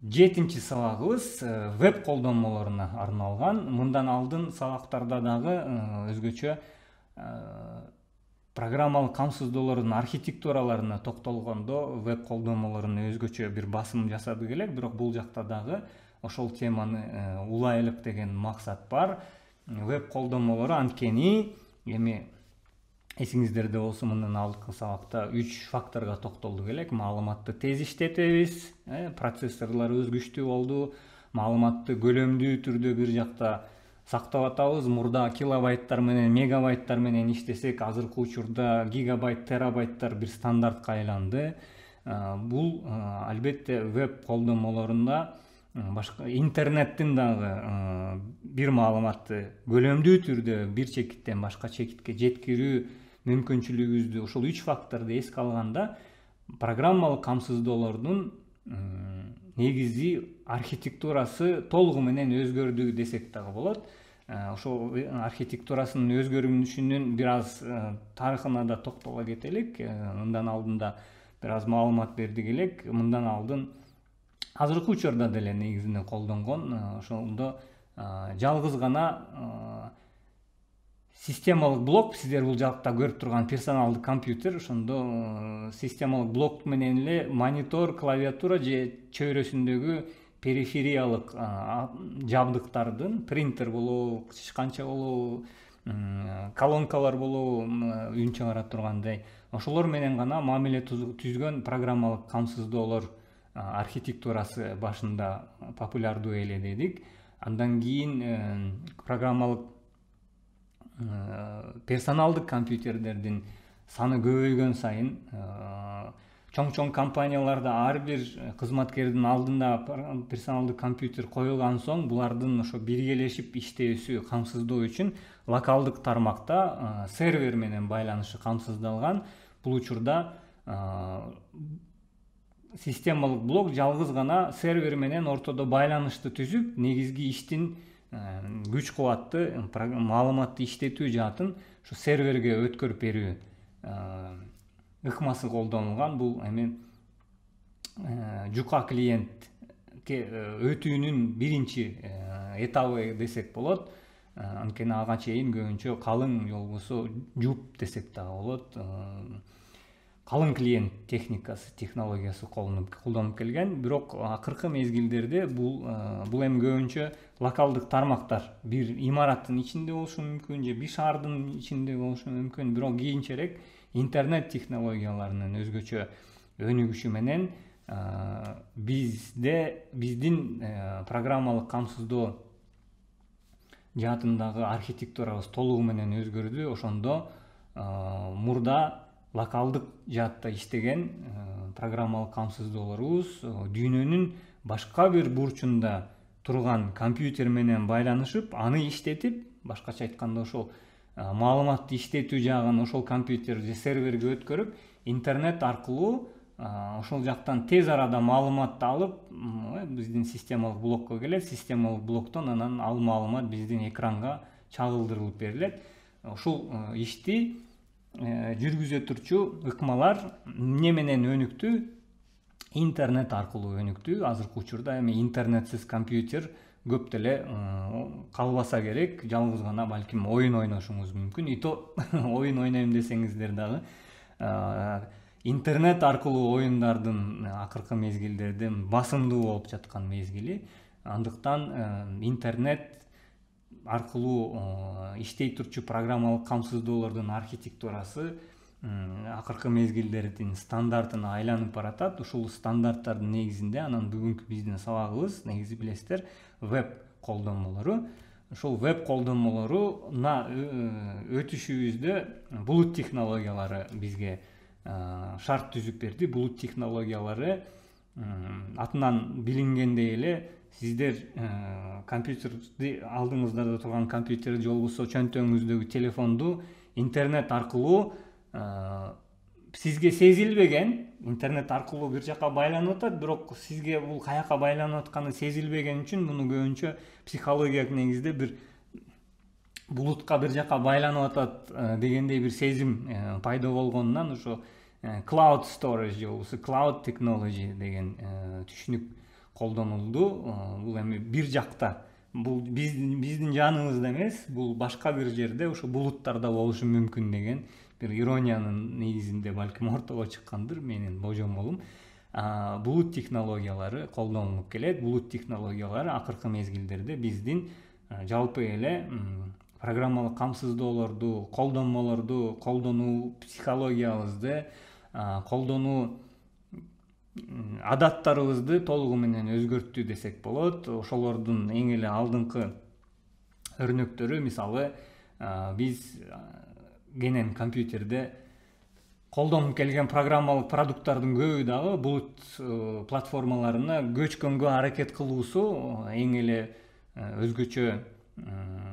Жетинчи сабагыбыз веб колдонмолоруна арналган. Мындан алдын сабактарда дагы өзгөчө программалык камсыздоолордун архитектураларына токтолгондо веб колдонмолоруна өзгөчө бир басым жасадык элек, бирок бул жакта дагы ошол теманы улайлык деген максат бар. Веб колдонмолору анткени эми эсиңиздерде болсо мындан алдыңкы сабакта 3 факторго токтолдук элек. Маалыматты тез иштетебиз, процессорлор өзгүчтүү болду, маалыматты көлөмдүү түрдө бир жакта сактап атабыз. Мурда килобайттар менен, мегабайттар менен иштесек, азыркы учурда гигабайт, терабайттар бир стандартка айланды. Бул албетте веб колдонмолорунда башка интернеттин дагы бир маалыматты көлөмдүү түрдө бир чекиттен башка чекитке жеткирүү мүмкүнчүлүгүбүздү ушул 3 факторду эске алганда программалык камсыздоолордун негизи архитектурасы толугу менен өзгөрдү десек дагы болот. Ошол архитектурасынын өзгөрүшүнүн бир аз тарыхына да токтола кетелик. Мындан алдында бир аз маалымат бердик элек. Мындан алдын азыркы учурда деле негизинен колдонгон ошондо жалгыз гана системалык блок, сиздер бул жакта көрүп турган персоналдык компьютер, ошондо системалык блок менен эле монитор, клавиатура же чөйрөсүндөгү перифериялык жабдыктардын, принтер болобу, шишканча болобу, колонкалар болобу, үн чыгара тургандай, ошолор менен гана мамиле түзгөн программалык камсыздоолор архитектурасы башында популярдуу эледедик. Андан кийин программалык персоналдык компьютерлердин саны көбөйгөн сайын чоң компанияларда ар бир кызматкердин алдында персоналдык компьютер коюлган соң булардын ошо биргелешип иштөөсү камсыздоо үчүн локалдык тармакта сервер менен байланышы камсыздалган. Бул учурда системалык блок жалгыз гана сервер менен ортодо байланышты түзүп, негизги иштин күч кубатты маалыматты иштетүү жаатын ушу серверге өткөрүп берүү ыкмасы колдонулган. Бул эми жука клиентке өтүүнүн биринчи этабы десек болот. Анткени ага чейин көбүнчө калың же болбосо жуп десек дагы болот. Калың клиент техникасы, технологиясы колдонуп келген. Бирок акыркы мезгилдерде бул эми көбүнчө локалдык тармактар бир имараттын ичинде болушу мүмкүн, же бир шаардын ичинде болушу мүмкүн. Бирок кийинчерээк интернет технологияларынын өзгөчө өнүгүшү менен биздин программалык камсыздоо жаатындагы архитектурабыз толугу менен өзгөрдү. Ошондо мурда локалдык жаатта иштеген программалык камсыздоолорубуз дүйнөнүн башка бир бурчунда турган компьютер менен байланышып, аны иштетип, башкача айтканда ошол маалыматты иштетүү жагын ошол компьютер же серверге өткөрүп, интернет аркылуу ошол жактан тез арада маалыматты алып, биздин системалык блокко келет. Системалык блоктон анан ал маалымат биздин экранга чагылдырылып берилет. Ушул ишти жүргүзө турчу ыкмалар эмне менен өнүктү? Интернет аркылуу өнүктү. Азыркы учурда эми интернетсиз компьютер көп деле калбаса керек. Жалгыз гана балким оюн ойношуңуз мүмкүн. Ито оюн ойнойм десеңиздер дагы интернет аркылуу оюндардын акыркы мезгилдерде басымдуу болуп жаткан мезгили. Андыктан интернет аркылуу иштей турчу программалык камсыздоолордун архитектурасы акыркы мезгилдердин стандартына айланып баратат. Ушул стандарттардын негизинде анан бүгүнкү биздин сабагыбыз, негизи билесиздер, веб колдонмолору. Ушул веб колдонмолоруна өтүшүбүздө булут технологиялары бизге шарт түзүп берди. Булут технологиялары атынан билингендей эле сиздер компьютерди алдыңыздарда турган компьютерди же болбосо чөнтөгүңүздөгү телефонду интернет аркылуу сизге сезилбеген, интернет аркылуу бир жака байланып атат, бирок сизге бул каяка байланып атканы сезилбеген үчүн муну көбүнчө психологиялык негизде бир булутка бир жака байланып атат дегендей бир сезим пайда болгонунан ошо cloud storage же болбосо cloud technology деген түшүнүк колдонулду. Бул эми бир жакта, бул биздин жаныбызда эмес, бул башка бир жерде, ошо булуттарда болушу мүмкүн деген бир ирониянын негизинде балким ортого чыккандыр, менин божомолум. Булут технологиялары колдонулуп келет. Булут технологиялары акыркы мезгилдерде биздин жалпы эле программалык камсыздоолорду, колдонмолорду колдонуу психологиябызды, колдонуу адаттарыбызды толугу менен өзгөрттү десек болот. Ошолордун эң эле алдыңкы өрнөктөрү, мисалы, биз кенен компьютерде колдонуп келген программалык продукттардын көбү дагы булут платформаларына көчкөнгө аракет кылуусу эң эле өзгөчө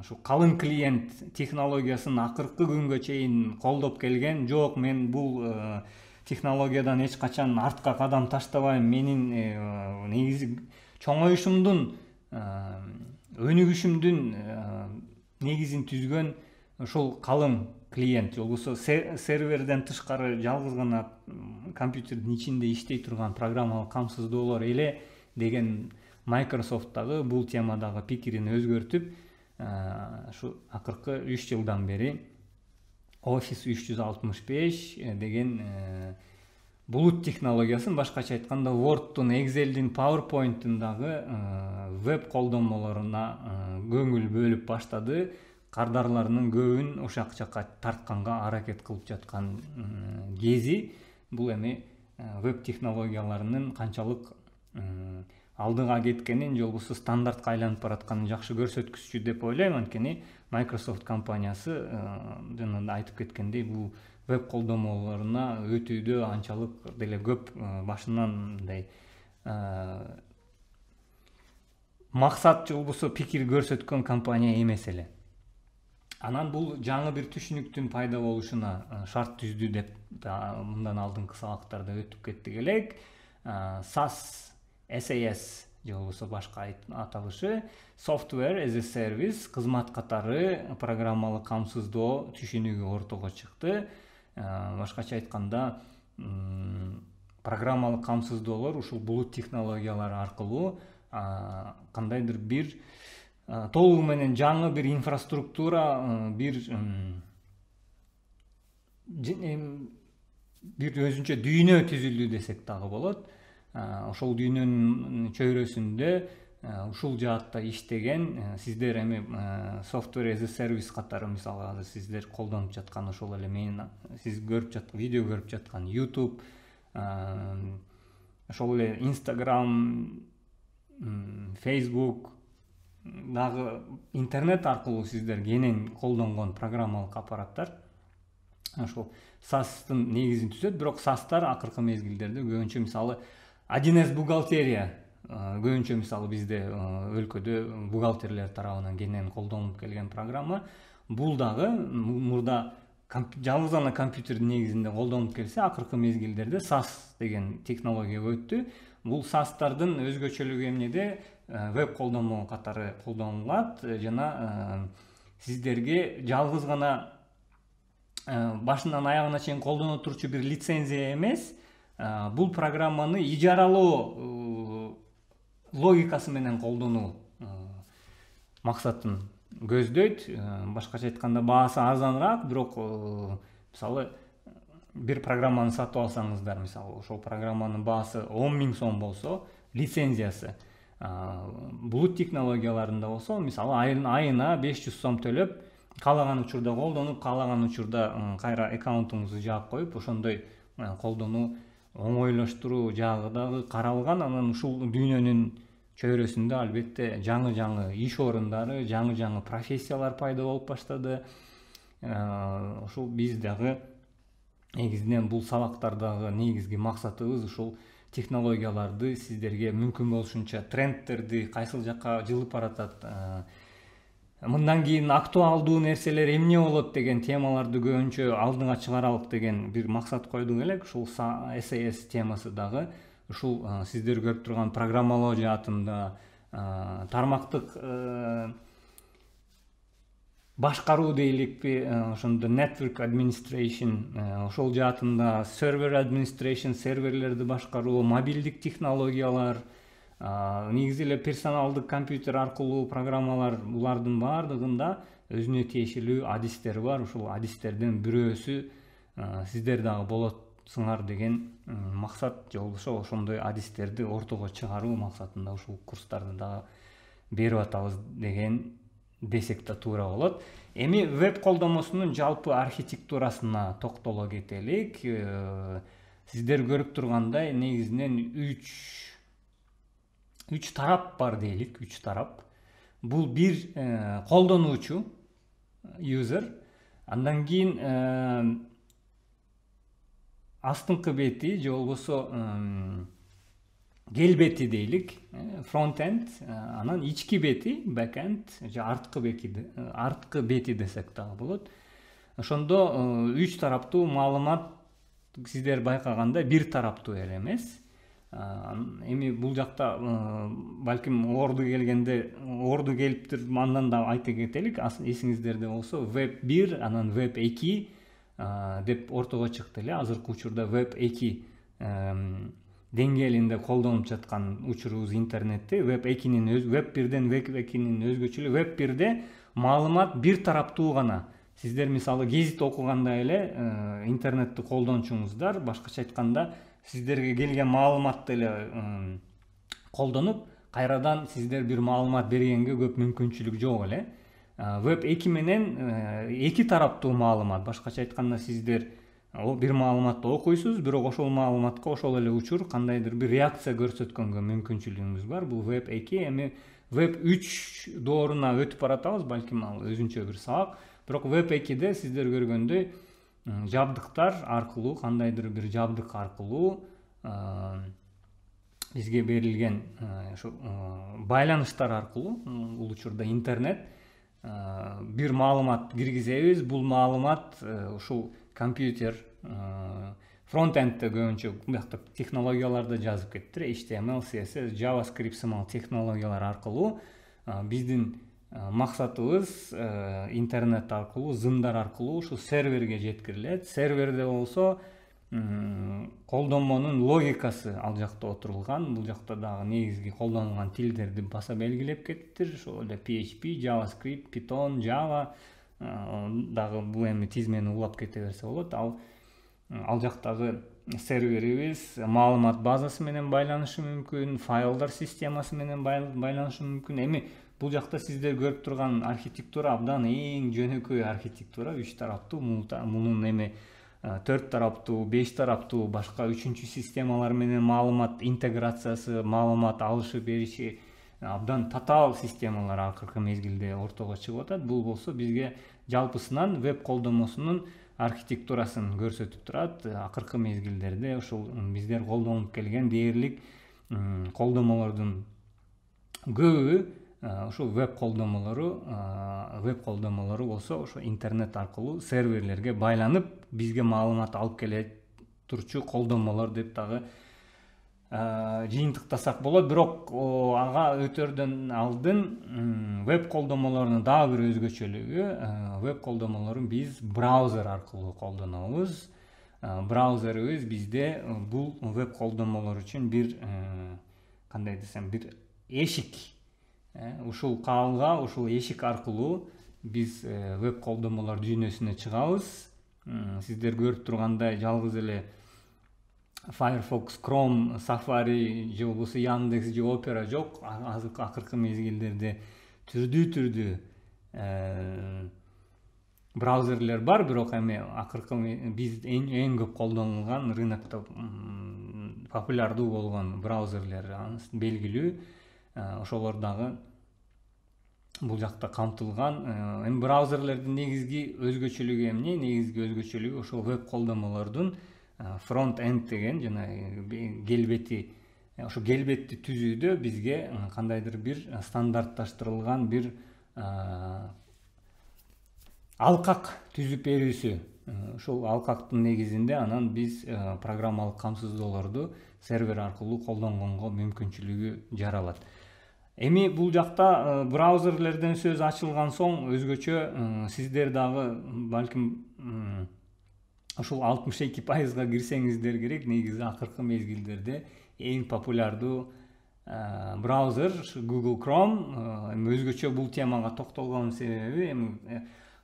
ушу калың клиент технологиясын акыркы күнгө чейин колдоп келген. Жок, мен бул технологиядан эч качан артка кадам таштабайм, менин негизи чоңоюшумдун, өнүгүшүмдүн негизин түзгөн ушул калың клиент, же болбосо серверден тышкары жалгыз гана компьютердин ичинде иштей турган программалык камсыздоолор эле деген Microsoft'тагы бул темадагы пикирин өзгөртүп, шу акыркы 3 жылдан бери Office 365 деген булут технологиясын, башкача айтканда Word'тун, Excel'дин, PowerPoint'тун дагы веб колдонмолоруна көңүл бөлүп баштады. Кардарларынын көбүн ошак жакка тартканга аракет кылып жаткан кези бул эми веб технологияларынын канчалык алдыга кеткенин, же болбосо стандартка айланып баратканын жакшы көрсөткүчү деп ойлойм. Анткени Microsoft компаниясы жана айтып кеткендей, бул веб колдонмолоруна өтүүдө анчалык деле көп башынан мындай максат же болбосо пикир көрсөткөн компания эмес эле. Анан бул жаңы бир түшүнүктүн пайда болушуна шарт түздү деп мындан алдыңкы сабактарда өтүп кеттик элек. SAS же болбосо башка аталышы Software as a Service, кызмат катары программалык камсыздоо түшүнүгү ортого чыкты. Башкача айтканда, программалык камсыздоолор ушул булут технологиялары аркылуу кандайдыр бир толугу менен жаңы бир инфраструктура, бир өзүнчө дүйнө түзүлдү десек дагы болот. Ошол дүйнөнүн чөйрөсүндө ушул жаатта иштеген сиздер эми Software as a Service катары, мисалы азыр сиздер колдонуп жаткан ошол эле мен сиз көрүп жаткан, видео көрүп жаткан YouTube, ошол эле Instagram, Facebook дагы интернет аркылуу сиздер кенен колдонгон программалык аппараттар ошол SAS-тын негизин түзөт. Бирок SAS-тар акыркы мезгилдерде көбүнчө, мисалы, 1С бухгалтерия көбүнчө, мисалы, бизде өлкөдө бухгалтерлер тарабынан кенен колдонулуп келген программа. Бул дагы мурда жалгыз гана компьютердин негизинде колдонуп келсе, акыркы мезгилдерде SAS деген технологияга өттү. Бул SAS-тардын өзгөчөлүгү эмнеде? Веб колдонмо катары колдонулат жана сиздерге жалгыз гана башынан аягына чейин колдоно турчу бир лицензия эмес, бул программаны ижаралоо логикасы менен колдонуу максатын көздөйт. Башкача айтканда, баасы арзаныраак, бирок мисалы бир программаны сатып алсаңыздар, мисалы ошол программанын баасы 10 000 сом болсо, лицензиясы, булут технологияларында болсо, мисалы айына 500 сом төлөп, каалаган учурда колдонуп, каалаган учурда кайра аккаунтуңузду жаап коюп, ошондой колдонуу оңойлоштуруу жагы дагы каралган. Анан ушул дүйнөнүн чөйрөсүндө албетте жаңы иш орундары, жаңы профессиялар пайда болуп баштады. Ушул биз дагы негизинен бул сабактардагы негизги максатыбыз ушул технологияларды сиздерге мүмкүн болушунча трендтерди, кайсыл жакка жылып баратат, мындан кийин актуалдуу нерселер эмне болот деген темаларды көбүнчө алдыга чыгаралык деген бир максат койдук элек. Ушул SAS темасы дагы ушул сиздер көрүп турган программалоо жаатында, тармактык башкаруу дейликпи, ошондо network administration, ошол жаатында server administration, серверлерди башкаруу, мобилдик технологиялар, Негизи эле персоналдык компьютер аркылуу программалар булардын баардыгында өзүнө тиешелүү адистер бар. Ушул адистерден бирөөсү сиздер дагы болосуңар деген максат же болбосо ошондой адистерди ортого чыгаруу максатында ушул курстарды дагы берип атабыз деген десек да туура болот. Эми веб колдомосунун жалпы архитектурасына токтоло кетелик. Сиздер көрүп тургандай негизинен 3 тарап бар дейлик, 3 тарап. Бул бир колдонуучу, user, андан кийин астыңкы бети же болбосо келбети дейлик, front-end, анан ички бети, back-end, же арткы бети десек дагы болот. Ошондо 3 тараптуу маалымат сиздер байкагандай бир тараптуу эле эмес. Эми бул жакта балким орду келиптир, андан да айта кетелик. Эсиңиздерде болсо web 1, анан web 2 деп ортого чыкты эле. Азыркы учурда web 2 деңгээлинде колдонуп жаткан учурубуз интернетте. Web 1ден web 2нин өзгөчөлүгү, web 1де маалымат бир тараптуу гана. Сиздер мисалы гезит окуганда эле интернетти колдончуңуздар, башкача айтканда сиздерге келген маалыматты эле колдонуп, кайрадан сиздер бир маалымат бергенге көп мүмкүнчүлүк жок эле. Web 2 менен 2 тараптуу маалымат, башкача айтканда сиздер бир маалыматты окуйсуз, бирок ошол маалыматка ошол эле учур кандайдыр бир реакция көрсөткөнгө мүмкүнчүлүгүңүз бар. Бул web 2. Эми web 3 дооруна өтүп баратабыз, балким ал өзүнчө бир сабак. Бирок web 2де сиздер көргөндөй жабдыктар аркылуу, кандайдыр бир жабдык аркылуу бизге берилген байланыштар аркылуу, бул учурда интернет, бир маалымат киргизебиз. Бул маалымат ушул компьютер фронт-эндте көбүнчө буякта технологияларды жазып кетиптир. HTML, CSS, JavaScript сымал технологиялар аркылуу биздин максатыбыз интернет аркылуу, зымдар аркылуу ушу серверге жеткирилет. Серверде болсо колдонмонун логикасы ал жакта отурулган. Бул жакта дагы негизги колдонулган тилдерди баса белгилеп кетиптир. Ошол эле PHP, JavaScript, Python, Java дагы бул эми тизмени улап кете берсе болот. Ал жактагы серверибиз маалымат базасы менен байланышы мүмкүн, файлдар системасы менен байланышы мүмкүн. Эми бул жакта сиздер көрүп турган архитектура абдан эң жөнөкөй архитектура, 3 тараптуу. Мунун эми 4 тараптуу, 5 тараптуу башка үчүнчү системалар менен маалымат интеграциясы, маалымат алышы бериши абдан татаал системалар акыркы мезгилде ортого чыгып атат. Бул болсо бизге жалпысынан веб колдомосунун архитектурасын көрсөтүп турат. Акыркы мезгилдерде ушул биздер колдонуп келген дээрлик колдомолордун көбү ушул веб колдомолору болсо ошо интернет аркылуу серверлерге байланып бизге маалымат алып келе турчу колдомолор деп дагы жыйынтыктасак болот. Бирок ага өтөрдөн алдын веб колдомолорунун дагы бир өзгөчөлүгү, веб колдомолорун биз браузер аркылуу колдонобуз. Браузерибиз бизде бул веб колдомолор үчүн бир кандай десем, бир эшик. Ушул кабылга, ушул эшик аркылуу биз веб колдомолор дүйнөсүнө чыгабыз. Сиздер көрүп тургандай жалгыз эле Firefox, Chrome, Safari же болбосо Яндекс же Opera жок. Акыркы мезгилдерде түрдүү браузерлер бар, бирок эми акыркы биз эң көп колдонулган, рынокто популярдуу болгон браузерлер белгилүү. Ошолор дагы бул жакта камтылган. Эми браузерлердин негизги өзгөчөлүгү эмне? Негизги өзгөчөлүгү ошол веб колдомолордун front-end деген жана келбети. Ошо келбетти түзүүдө бизге кандайдыр бир стандартташтырылган бир алкак түзүп берүүсү. Ушул алкактын негизинде анан биз программалык камсыздоолорду сервер аркылуу колдонгонго мүмкүнчүлүгү жаралат. Эми бул жакта браузерлерден сөз ачылган соң өзгөчө сиздер дагы балким ушул 62%га кирсеңиздер керек. Негизи акыркы мезгилдерде эң популярдуу браузер Google Chrome. Өзгөчө бул темага токтолгонун себеби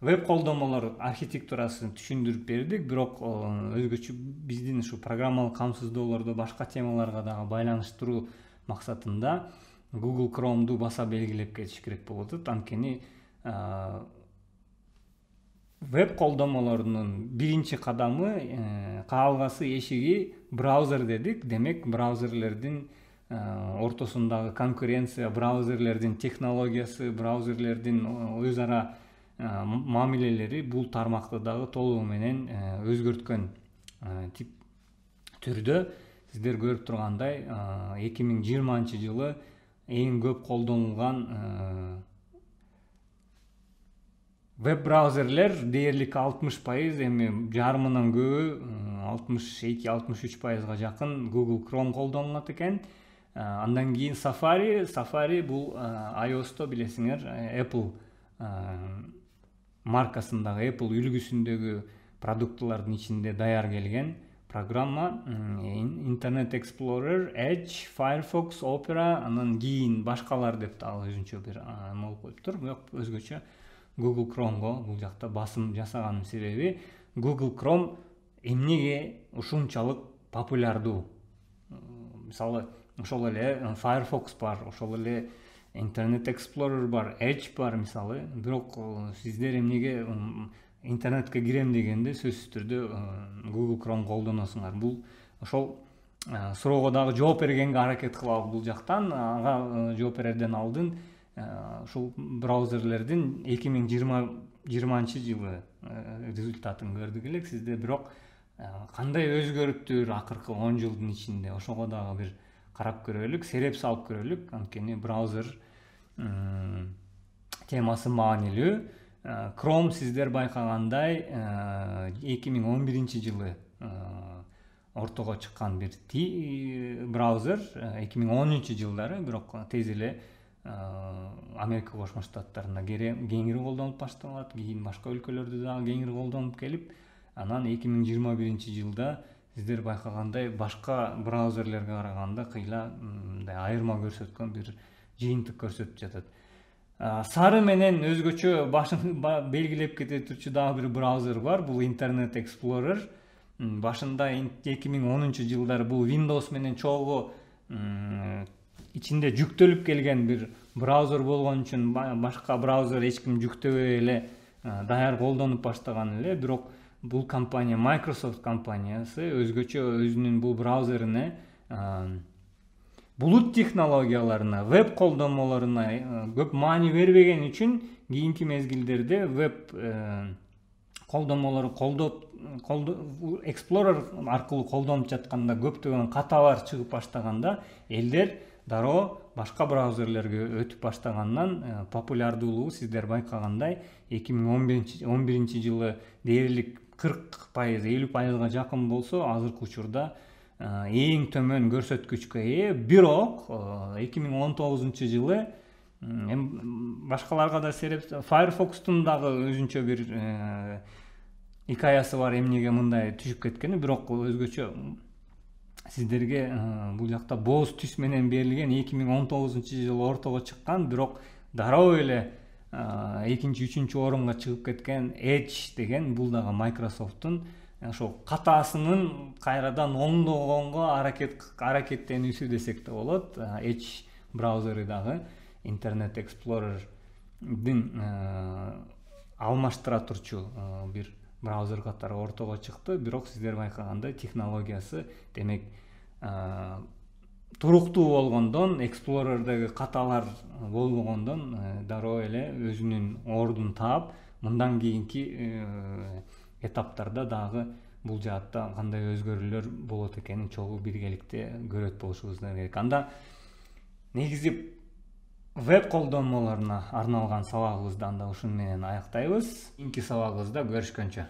веб колдомолор архитектурасын түшүндүрүп бердик, бирок өзгөчө биздин ушу программалык камсыздоолорду башка темаларга дагы байланыштыруу максатында Google Chrome'ду баса белгилеп кетиш керек болуп атат. Анткени веб колдомолорунун биринчи кадамы, каалгасы эшиги браузер дедик. Демек, браузерлердин ортосундагы конкуренция, браузерлердин технологиясы, браузерлердин өз ара мамилелери бул тармакты дагы толугу менен өзгөрткөн түрдө. Сиздер көрүп тургандай, 2020-жылы эң көп колдонулган веб браузерлер дээрлик 60%, эми жарымынан көбү 62-63%га жакын Google Chrome колдонулат экен. Андан кийин Safari бул iOS-то билесиңер, Apple маркасындагы, Apple үлгүсүндөгү продуктулардын ичинде даяр келген программа. Internet Explorer, Edge, Firefox, Opera, андан кийин башкалар деп дагы өзүнчө бир болуп коюптур. Бирок өзгөчө Google Chrome'го бул жакта басым жасаганын себеби Google Chrome эмнеге ушунчалык популярдуу. Мисалы, ошол эле Firefox бар, ошол эле Internet Explorer бар, Edge бар мисалы. Бирок сиздер эмнеге интернетке кирем дегенде сөзсүз түрдө Google Chrome колдоносуңар. Бул ошол суроого дагы жооп бергенге аракет кылабыз бул жактан. Ага жооп берерден алдын ушул браузерлердин 2020-жылы результатын көрдүк элек. Сизде бирок кандай өзгөрүптүр акыркы 10 жылдын ичинде, ошого дагы бир карап көрөлүк, сереп салып көрөлүк. Анткени браузер темасы маанилүү. Chrome сиздер байкагандай 2011-жылы ортого чыккан бир браузер, 2010-жылдары, бирок тез эле Америка Кошмо Штаттарында кеңири колдонуп башталат, кийин башка өлкөлөрдө дагы кеңири колдонуп келип, анан 2021-жылда сиздер байкагандай башка браузерлерге караганда кыйла айырма көрсөткөн бир жыйынтык көрсөтүп жатат. Сары менен өзгөчө белгилеп кете турчу дагы бир браузер бар, бул Internet Explorer. Башында 2010-жылдары бул Windows менен чогуу ичинде жүктөлүп келген бир браузер болгон үчүн башка браузер эч ким жүктөбөй эле даяр колдонуп баштаган эле. Бирок бул компания, Microsoft компаниясы өзгөчө өзүнүн бул браузерине булут технологияларына, веб колдомолоруна көп маани бербеген үчүн кийинки мезгилдерде веб колдомолору Explorer аркылуу колдонуп жатканда көптөгөн каталар чыгып баштаганда элдер дароо башка браузерлерге өтүп баштагандан популярдуулугу сиздер байкагандай 2011-жылы дээрлик 40%, 50%га жакын болсо, азыркы учурда эң төмөн көрсөткүчкө ээ. Бирок 2019-жылы башкаларга да сереп, Firefox'тун дагы өзүнчө бир икаясы бар, эмнеге мындай түшүп кеткени. Бирок өзгөчө сиздерге бул жакта боз түс менен берилген 2019-жылы ортого чыккан, бирок дароо эле экинчи, үчүнчү орунга чыгып кеткен Edge деген, бул дагы Microsoft'тун ошол катаасынын кайрадан оңдогонго аракеттенүүсү десек да болот. Edge браузери дагы Internet Explorer'дин алмаштыра турчу бир браузер катары ортого чыкты. Бирок сиздер байкагандай технологиясы, демек, туруктуу болгондон, Explorer'деги каталар болбогондон дароо эле өзүнүн ордун таап, мындан кийинки этаптарда дагы бул жаатта кандай өзгөрүүлөр болот экенин чогуу биргеликте көрөт болушубуз керек. Анда негизи веб колдонмолоруна арналган сабагыбызды анда ушуну менен аяктайбыз. Кийинки сабагыбызда көрүшкөнчө.